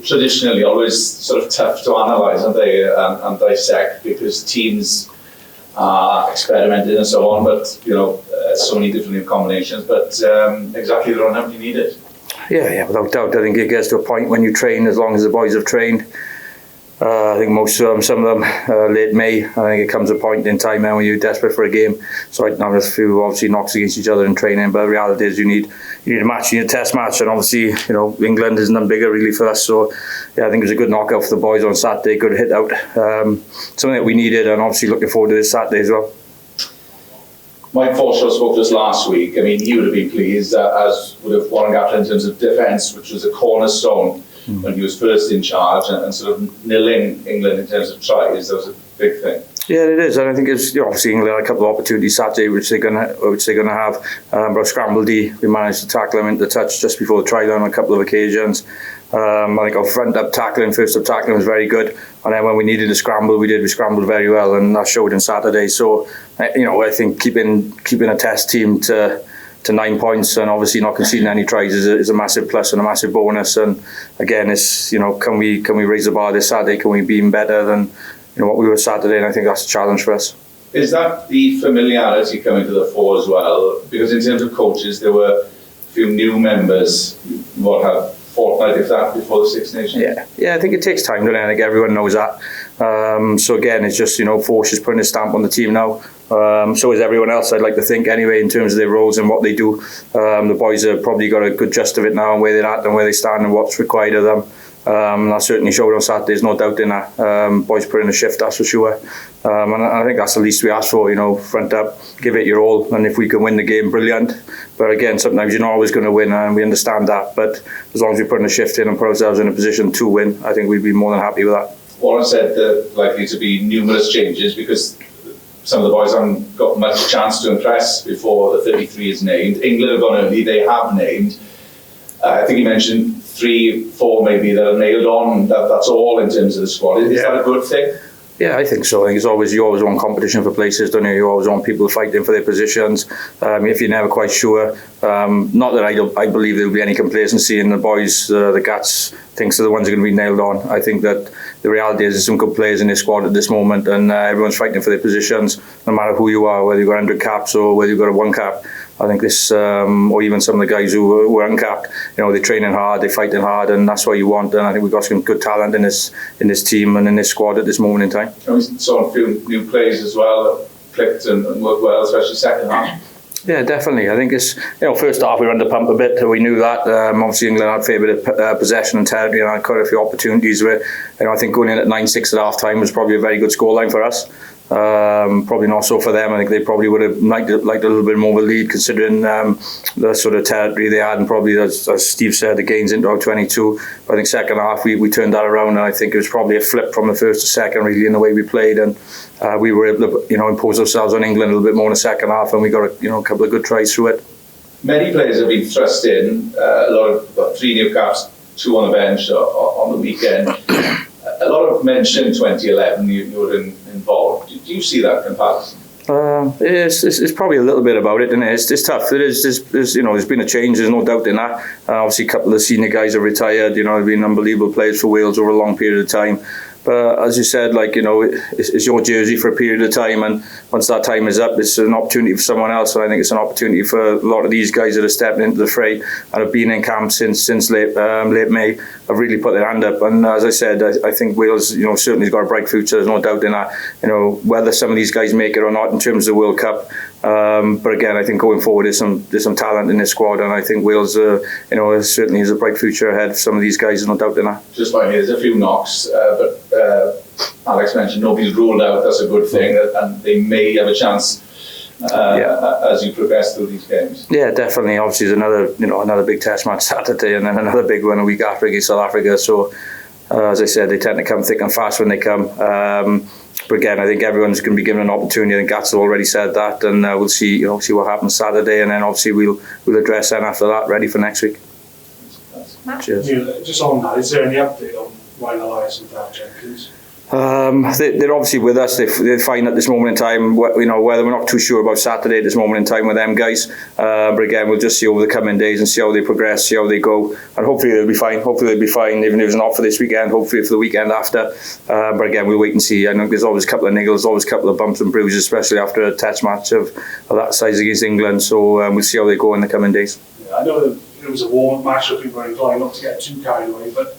Traditionally always sort of tough to analyse, aren't they, and dissect, because teams are experimenting and so on, but so many different combinations, but exactly the run-up you needed. Yeah, without doubt. I think it gets to a point when you train, as long as the boys have trained. I think most of them, some of them, late May. I think it comes a point in time now when you're desperate for a game. So right now, there's a few obviously knocks against each other in training, but the reality is you need a match, you need a test match, and obviously England is none bigger really for us. So yeah, I think it was a good knockout for the boys on Saturday. Good hit out, something that we needed, and obviously looking forward to this Saturday as well. Mike Forshaw spoke to us last week. I mean, he would have been pleased, as would have Warren Gatland in terms of defence, which was a cornerstone when he was first in charge, and sort of nilling England in terms of tries. That was a big thing. Yeah, it is, and I think it's obviously England had a couple of opportunities Saturday, which they're gonna have. But scrambled D, we managed to tackle him into touch just before the try line on a couple of occasions. I think our first up tackling was very good, and then when we needed to scramble, we scrambled very well, and that showed on Saturday. So I think keeping a test team to 9 points and obviously not conceding any tries is a massive plus and a massive bonus. And again, it's can we raise the bar this Saturday? Can we be even better than what we were Saturday? And I think that's a challenge for us. Is that the familiarity coming to the fore as well? Because in terms of coaches, there were a few new members what have fortnight, if that, before the Six Nations. Yeah, I think it takes time, doesn't it? I think everyone knows that. So again, it's just Force is putting a stamp on the team now. So is everyone else, I'd like to think, anyway, in terms of their roles and what they do. The boys have probably got a good gist of it now, and where they're at and where they stand and what's required of them. That certainly showed on Saturday, there's no doubt in that. Boys put in a shift, that's for sure. And I think that's the least we ask for, front up, give it your all, and if we can win the game, brilliant. But again, sometimes you're not always going to win, and we understand that. But as long as we put in a shift in and put ourselves in a position to win, I think we'd be more than happy with that. Warren said that likely to be numerous changes because some of the boys haven't got much chance to impress before the 33 is named. England have gone early, they have named. I think he mentioned 3-4 maybe that are nailed on. That's all in terms of the squad. Is that a good thing? Yeah, I think so. I think you always want competition for places, don't you? You always want people fighting for their positions. If you're never quite sure, not that I believe there'll be any complacency in the boys. The Gats thinks they're the ones who are going to be nailed on. I think that the reality is there's some good players in this squad at this moment, and everyone's fighting for their positions, no matter who you are, whether you've got 100 caps or whether you've got a 1 cap. I think this, or even some of the guys who were uncapped, they're training hard, they're fighting hard, and that's what you want. And I think we've got some good talent in this team and in this squad at this moment in time. And we saw a few new players as well that clicked and worked well, especially second half. Yeah, definitely. I think it's first half we were under pump a bit. We knew that. Obviously England had a fair bit of possession and territory, and had quite a few opportunities where I think going in at 9-6 at half time was probably a very good scoreline for us. Probably not so for them. I think they probably would have liked a little bit more of a lead, considering the sort of territory they had, and probably as Steve said, the gains into our 22. But I think second half we turned that around, and I think it was probably a flip from the first to second, really, in the way we played, and we were able to impose ourselves on England a little bit more in the second half, and we got a couple of good tries through it. Many players have been thrust in. A lot of 3 new caps, 2 on the bench on the weekend. A lot of mention 2011. You were involved. Do you see that comparison? It's probably a little bit about it, isn't it? It's tough. There's been a change. There's no doubt in that. Obviously, a couple of the senior guys have retired. They've been unbelievable players for Wales over a long period of time. But as you said, it's your jersey for a period of time, and once that time is up, it's an opportunity for someone else. And I think it's an opportunity for a lot of these guys that are stepping into the fray and have been in camp since late May, have really put their hand up. And as I said, I think Wales, certainly has got a bright future. There's no doubt in that. Whether some of these guys make it or not in terms of the World Cup. But again, I think going forward, there's some talent in this squad, and I think Wales, certainly has a bright future ahead for some of these guys. There's no doubt in that. Just by me, there's a few knocks, but Alex mentioned nobody's ruled out. That's a good thing, and they may have a chance as you progress through these games. Yeah, definitely. Obviously, there's another big test match Saturday, and then another big one a week after against South Africa. So, as I said, they tend to come thick and fast when they come. But again, I think everyone's going to be given an opportunity. I think Gats have already said that, and we'll see what happens Saturday, and then obviously we'll address them after that, ready for next week. Cheers. Neil, just on that, is there any update on Ryan Elias and Neil Jenkins? They're obviously with us. They're fine at this moment in time. Whether we're not too sure about Saturday at this moment in time with them guys. But again, we'll just see over the coming days and see how they progress, see how they go, and hopefully they'll be fine. Hopefully they'll be fine, even if it's not for this weekend. Hopefully for the weekend after. But again, we'll wait and see. I know there's always a couple of niggles, always a couple of bumps and bruises, especially after a test match of that size against England. So we'll see how they go in the coming days. Yeah, I know that it was a warm-up match, so people are inclined not to get too carried away, but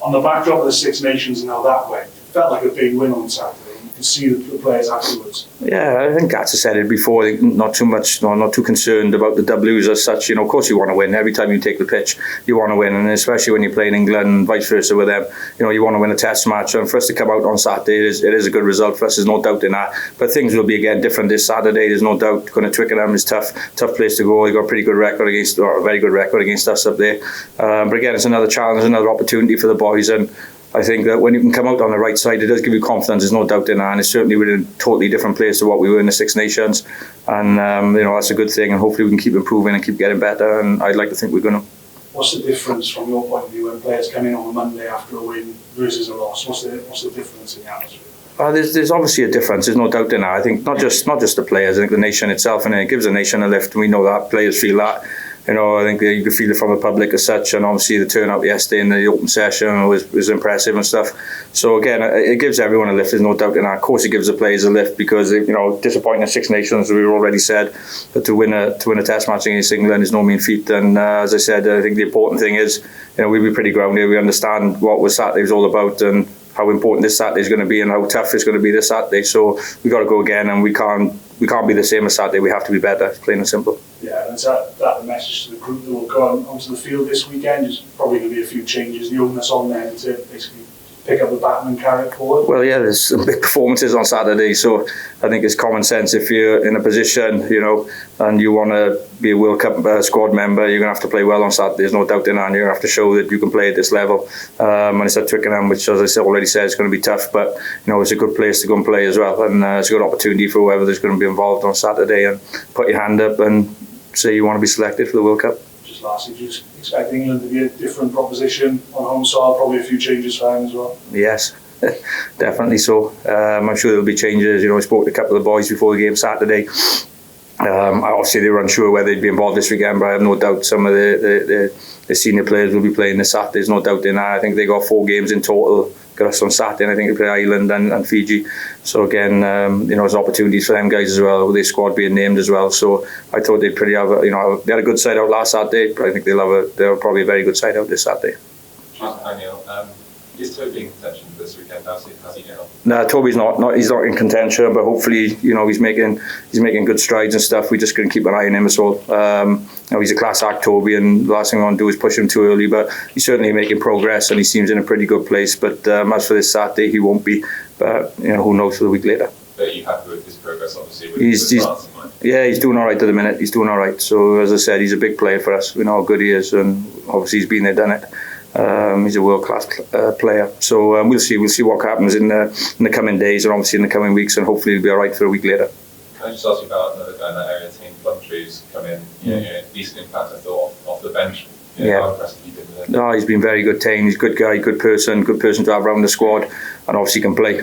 on the backdrop of the Six Nations and how that went, it felt like a big win on Saturday. You could see the players afterwards. Yeah, I think Gats has said it before. Not too much, not too concerned about the W's as such. Of course you want to win. Every time you take the pitch, you want to win, and especially when you're playing England and vice versa with them. You want to win a test match, and for us to come out on Saturday, it is a good result for us. There's no doubt in that. But things will be again different this Saturday. There's no doubt. Going to Twickenham is tough place to go. They got a pretty good record against, or a very good record against us up there. But again, it's another challenge, another opportunity for the boys, and I think that when you can come out on the right side, it does give you confidence. There's no doubt in that, and it's certainly we're in a totally different place to what we were in the Six Nations, and that's a good thing. And hopefully we can keep improving and keep getting better. And I'd like to think we're going to. What's the difference from your point of view when players come in on a Monday after a win versus a loss? What's the difference in the atmosphere? There's obviously a difference. There's no doubt in that. I think not just the players. I think the nation itself, and it gives the nation a lift. We know that players feel that. I think you can feel it from the public as such, and obviously the turnout yesterday in the open session was impressive and stuff. So again, it gives everyone a lift. There's no doubt in that. Of course, it gives the players a lift because disappointing in Six Nations, we've already said, but to win a test match against England is no mean feat. And as I said, I think the important thing is, we'll be pretty grounded. We understand what Saturday was all about and how important this Saturday is going to be and how tough it's going to be this Saturday. So we've got to go again, and we can't be the same as Saturday. We have to be better, plain and simple. Yeah, and is that the message to the group that will go onto the field this weekend? There's probably going to be a few changes. The onus on them to basically pick up the baton and carry it forward. Well, yeah, there's some big performances on Saturday, so I think it's common sense if you're in a position, and you want to be a World Cup squad member, you're going to have to play well on Saturday. There's no doubt in that, and you're going to have to show that you can play at this level. And it's at Twickenham, which, as I already said, is going to be tough, but it's a good place to go and play as well, and it's a good opportunity for whoever is going to be involved on Saturday, and put your hand up and say you want to be selected for the World Cup. Just lastly, do you expect England to be a different proposition on home soil? Probably a few changes for them as well. Yes, definitely so. I'm sure there'll be changes. I spoke to a couple of the boys before the game Saturday. Obviously they were unsure whether they'd be involved this weekend, but I have no doubt some of the senior players will be playing this Saturday. There's no doubt in that. I think they got 4 games in total. Got us on Saturday, and I think they play Ireland and Fiji. So again, there's opportunities for them guys as well, with their squad being named as well. So I thought they'd pretty have they had a good side out last Saturday, but I think they'll probably a very good side out this Saturday. Hi Neil. Is Toby in contention this weekend? How's he getting on? No, Toby's not. He's not in contention, but hopefully, he's making good strides and stuff. We're just going to keep an eye on him as well. He's a class act, Toby, and the last thing I want to do is push him too early. But he's certainly making progress, and he seems in a pretty good place. But as for this Saturday, he won't be. But who knows for the week later. But you're happy with his progress, obviously. He's doing all right at the minute. He's doing all right. So as I said, he's a big player for us. We know how good he is, and obviously he's been there, done it. He's a world-class player. So we'll see what happens in the coming days, and obviously in the coming weeks, and hopefully he'll be all right for a week later. Can I just ask you about another guy in that area, Team Plumtree's come in, decent impact, I thought, off the bench. How impressive he did with it. No, he's been very good, Tane. He's a good guy, good person to have around the squad, and obviously can play.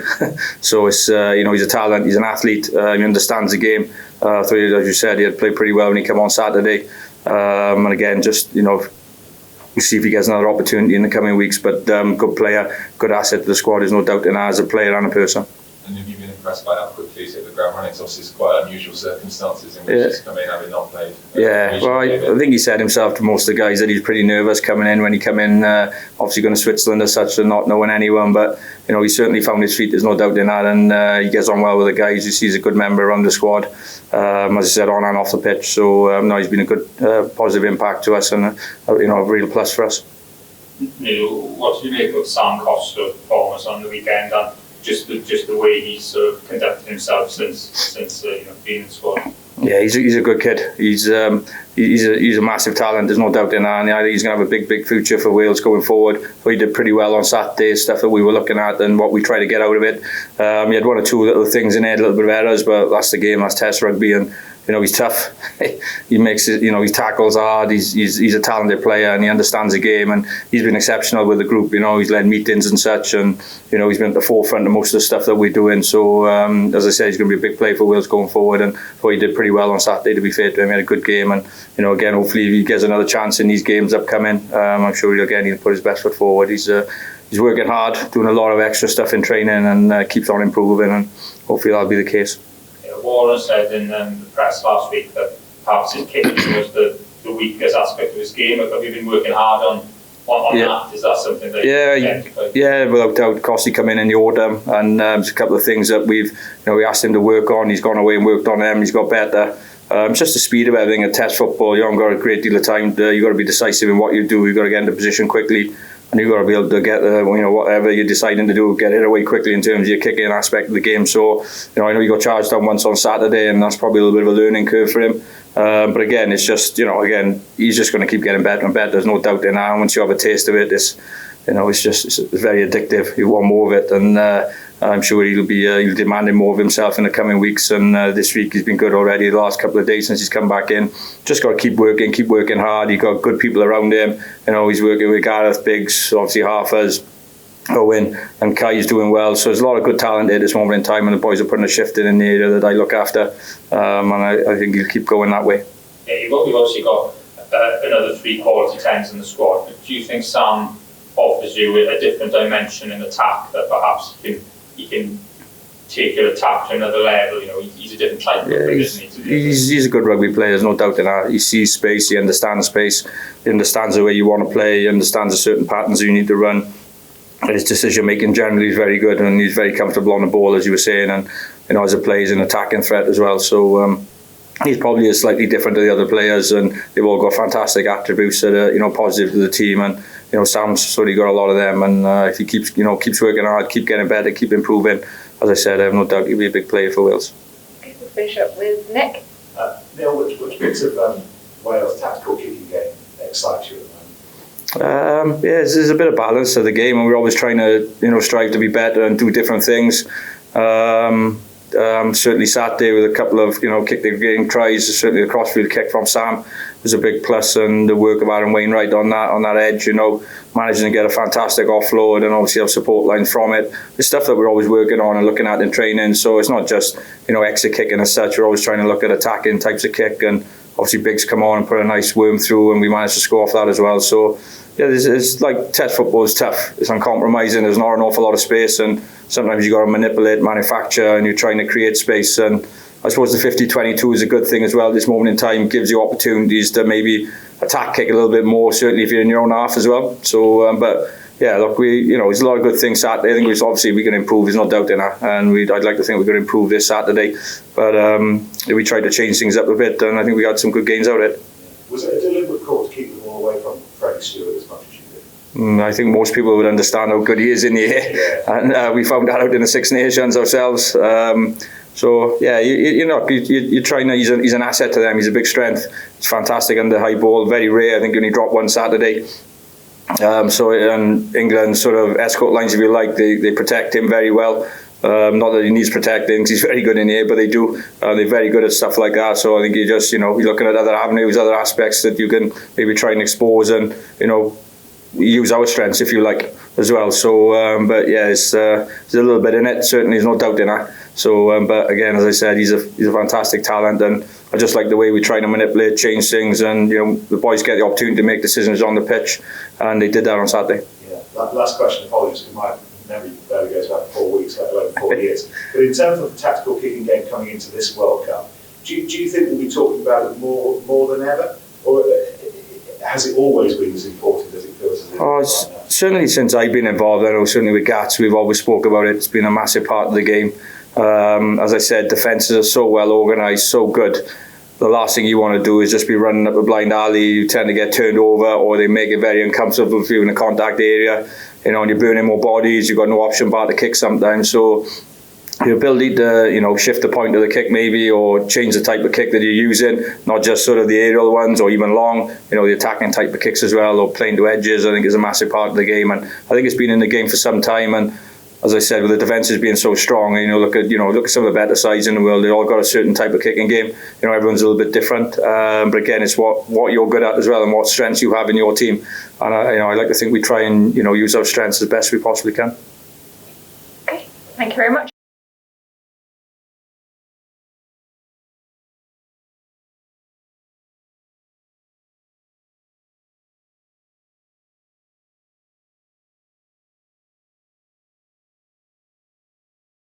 So it's he's a talent, he's an athlete, he understands the game. So as you said, he had played pretty well when he came on Saturday. And again, just we'll see if he gets another opportunity in the coming weeks. But good player, good asset to the squad. There's no doubt in that, as a player and a person. And have you been impressed by how quickly he's hit the ground running? It's obviously quite unusual circumstances in which he's come in having not played. Well, I think he said himself to most of the guys that he's pretty nervous coming in when he came in. Obviously going to Switzerland as such and not knowing anyone, but he certainly found his feet. There's no doubt in that, and he gets on well with the guys. He's a good member around the squad, as I said, on and off the pitch. So he's been a good positive impact to us, and a real plus for us. Neil, what do you make of Sam Costa's performance on the weekend, and just the way he's sort of conducted himself since being in the squad? Yeah, he's a good kid. He's a massive talent. There's no doubt in that. And I think he's going to have a big future for Wales going forward. So he did pretty well on Saturday, stuff that we were looking at and what we tried to get out of it. He had 1 or 2 little things in there, a little bit of errors, but that's the game. That's Test rugby, and he's tough. He makes it, he tackles hard. He's a talented player and he understands the game, and he's been exceptional with the group. He's led meetings and such, and he's been at the forefront of most of the stuff that we're doing. So as I said, he's going to be a big player for Wales going forward, and thought he did pretty well on Saturday, to be fair to him. He had a good game, and again, hopefully if he gets another chance in these games upcoming, I'm sure he'll put his best foot forward. He's working hard, doing a lot of extra stuff in training, and keeps on improving, and hopefully that'll be the case. Warren said in the press last week that perhaps his kicking was the weakest aspect of his game. Have you been working hard on that? Is that something that yeah, without doubt. Costi come in the autumn, and there's a couple of things that we asked him to work on. He's gone away and worked on them. He's got better. It's just the speed of everything at Test football. You haven't got a great deal of time. You've got to be decisive in what you do. You've got to get into position quickly, and you've got to be able to get whatever you're deciding to do, get it away quickly in terms of your kicking aspect of the game. So I know he got charged down once on Saturday, and that's probably a little bit of a learning curve for him. But again, it's just he's just going to keep getting better and better. There's no doubt in that. And once you have a taste of it, it's very addictive. You want more of it, and I'm sure he'll be demanding more of himself in the coming weeks. And this week he's been good already. The last couple of days since he's come back in, just got to keep working hard. He's got good people around him. He's working with Gareth, Biggs, obviously Harfers, Owen, and Kai's doing well. So there's a lot of good talent at this moment in time, and the boys are putting a shift in the area that I look after, and I think he'll keep going that way. Yeah, you've obviously got another 3 quality 10s in the squad, but do you think Sam offers you a different dimension in attack, that perhaps he can take your attack to another level? He's a different type of player, isn't he? He's a good rugby player, there's no doubt in that. He sees space, he understands space, he understands the way you want to play, he understands the certain patterns you need to run. And his decision making generally is very good, and he's very comfortable on the ball, as you were saying, and as a player, he's an attacking threat as well. So he's probably slightly different to the other players, and they've all got fantastic attributes that are positive to the team. And Sam's sort of got a lot of them, and if he keeps working hard, keep getting better, keep improving, as I said, I have no doubt he'll be a big player for Wales. Okay, we'll finish up with Nick. Neil, which bits of Wales' tactical kicking game excites you at the moment? There's a bit of balance to the game, and we're always trying to strive to be better and do different things. Certainly Saturday with a couple of kick the game tries, certainly the crossfield kick from Sam was a big plus, and the work of Aaron Wainwright on that edge, managing to get a fantastic offload and obviously have support lines from it. The stuff that we're always working on and looking at in training. So it's not just exit kicking as such. We're always trying to look at attacking types of kick, and obviously Biggs come on and put a nice worm through, and we managed to score off that as well. So yeah, it's like Test football is tough. It's uncompromising. There's not an awful lot of space, and sometimes you got to manipulate, manufacture, and you're trying to create space. And I suppose the 50-22 is a good thing as well. This moment in time gives you opportunities to maybe attack kick a little bit more, certainly if you're in your own half as well. So, but yeah, look, there's a lot of good things Saturday. I think we can improve. There's no doubt in that, and I'd like to think we could improve this Saturday. But we tried to change things up a bit, and I think we got some good gains out of it. Was it a deliberate call to keep them all away from Freddie Stewart as much as you did? I think most people would understand how good he is in the air, and we found that out in the Six Nations ourselves. So yeah, you're trying. He's an asset to them. He's a big strength. He's fantastic under high ball. Very rare. I think he only dropped one Saturday. So in England sort of escort lines, if you like, they protect him very well. Not that he needs protecting, because he's very good in the air, but they do. They're very good at stuff like that. So I think you're looking at other avenues, other aspects that you can maybe try and expose, and use our strengths, if you like, as well. So, but yeah, there's a little bit in it. Certainly, there's no doubt in that. So, but again, as I said, he's a fantastic talent, and I just like the way we try to manipulate, change things, and the boys get the opportunity to make decisions on the pitch, and they did that on Saturday. Yeah. Last question, apologies, because my memory barely goes back 4 weeks, let alone 4 years. But in terms of the tactical kicking game coming into this World Cup, do you think we'll be talking about it more than ever, or has it always been as important as it feels? Certainly since I've been involved, I know certainly with Gats, we've always spoke about it. It's been a massive part of the game. As I said, defences are so well organised, so good. The last thing you want to do is just be running up a blind alley. You tend to get turned over, or they make it very uncomfortable for you in the contact area. And you're burning more bodies. You've got no option but to kick sometimes. So the ability to shift the point of the kick maybe, or change the type of kick that you're using, not just sort of the aerial ones or even long, the attacking type of kicks as well, or playing to edges, I think is a massive part of the game. And I think it's been in the game for some time, and as I said, with the defences being so strong, look at some of the better sides in the world. They all got a certain type of kicking game. Everyone's a little bit different. But again, it's what you're good at as well, and what strengths you have in your team. And I like to think we try and use our strengths as best we possibly can. Okay, thank you very much.